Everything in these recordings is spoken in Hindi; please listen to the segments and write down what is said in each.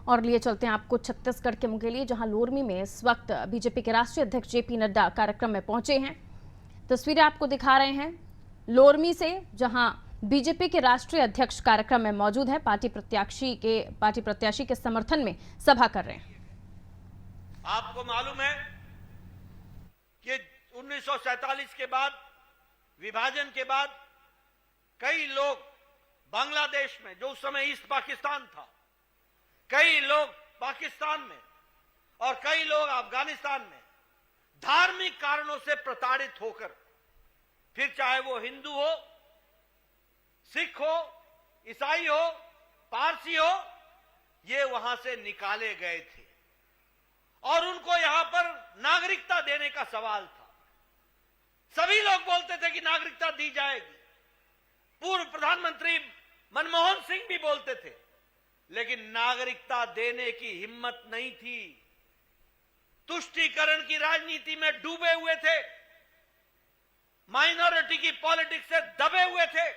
और लिए चलते हैं आपको छत्तीसगढ़ के मुंगेली, जहां लोरमी में इस वक्त बीजेपी के राष्ट्रीय अध्यक्ष जेपी नड्डा कार्यक्रम में पहुंचे हैं। तस्वीरें आपको दिखा रहे हैं लोरमी से, जहां बीजेपी के राष्ट्रीय अध्यक्ष कार्यक्रम में मौजूद है। पार्टी प्रत्याशी के समर्थन में सभा कर रहे हैं। आपको मालूम है कि 1947 के बाद, विभाजन के बाद, कई लोग बांग्लादेश में, जो उस समय ईस्ट पाकिस्तान था, कई लोग पाकिस्तान में और कई लोग अफगानिस्तान में धार्मिक कारणों से प्रताड़ित होकर, फिर चाहे वो हिंदू हो, सिख हो, ईसाई हो, पारसी हो, ये वहां से निकाले गए थे और उनको यहां पर नागरिकता देने का सवाल था। सभी लोग बोलते थे कि नागरिकता दी जाएगी। पूर्व प्रधानमंत्री मनमोहन सिंह भी बोलते थे, लेकिन नागरिकता देने की हिम्मत नहीं थी। तुष्टीकरण की राजनीति में डूबे हुए थे, माइनॉरिटी की पॉलिटिक्स से दबे हुए थे।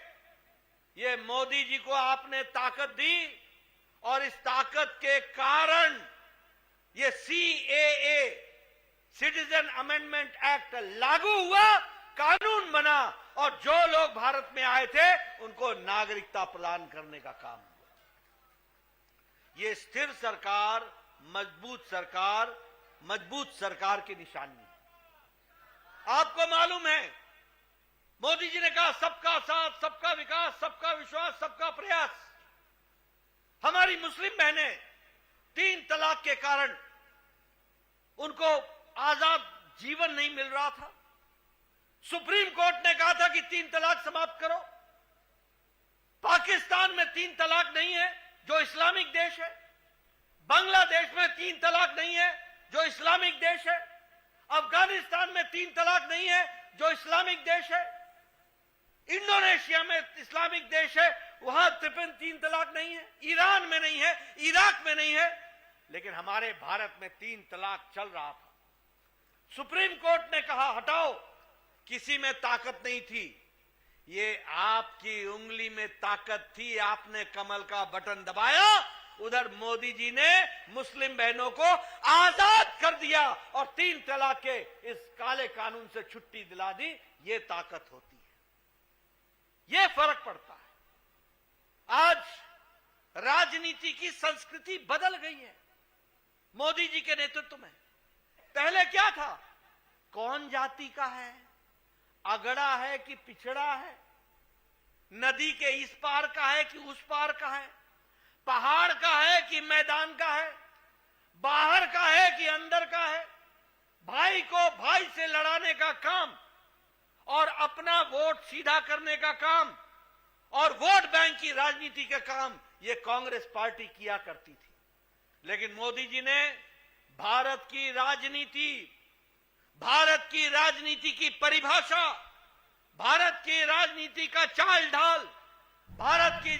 ये मोदी जी को आपने ताकत दी और इस ताकत के कारण ये सीएए, सिटीजन अमेंडमेंट एक्ट लागू हुआ, कानून बना और जो लोग भारत में आए थे उनको नागरिकता प्रदान करने का काम हुआ। ये स्थिर सरकार, मजबूत सरकार की निशानी है। आपको मालूम है, मोदी जी ने कहा सबका साथ, सबका विकास, सबका विश्वास, सबका प्रयास। हमारी मुस्लिम बहनें 3 तलाक के कारण उनको आजाद जीवन नहीं मिल रहा था। सुप्रीम कोर्ट ने कहा था कि 3 तलाक समाप्त करो। पाकिस्तान में 3 तलाक नहीं है, जो इस्लामिक देश है। बांग्लादेश में 3 तलाक नहीं है, जो इस्लामिक देश है। अफगानिस्तान में 3 तलाक नहीं है, जो इस्लामिक देश है। इंडोनेशिया में इस्लामिक देश है, वहां 3 तलाक नहीं है। ईरान में नहीं है, इराक में नहीं है, लेकिन हमारे भारत में 3 तलाक चल रहा था। सुप्रीम कोर्ट ने कहा हटाओ, किसी में ताकत नहीं थी। ये आपकी उंगली में ताकत थी, आपने कमल का बटन दबाया, उधर मोदी जी ने मुस्लिम बहनों को आजाद कर दिया और 3 तलाक के इस काले कानून से छुट्टी दिला दी। ये ताकत होती है, ये फर्क पड़ता है। आज राजनीति की संस्कृति बदल गई है मोदी जी के नेतृत्व में। पहले क्या था? कौन जाति का है, अगड़ा है कि पिछड़ा है, नदी के इस पार का है कि उस पार का है, पहाड़ का है कि मैदान का है, बाहर का है कि अंदर का है। भाई को भाई से लड़ाने का काम और अपना वोट सीधा करने का काम और वोट बैंक की राजनीति का काम ये कांग्रेस पार्टी किया करती थी। लेकिन मोदी जी ने भारत की राजनीति की परिभाषा, भारत की राजनीति का चाल ढाल, भारत की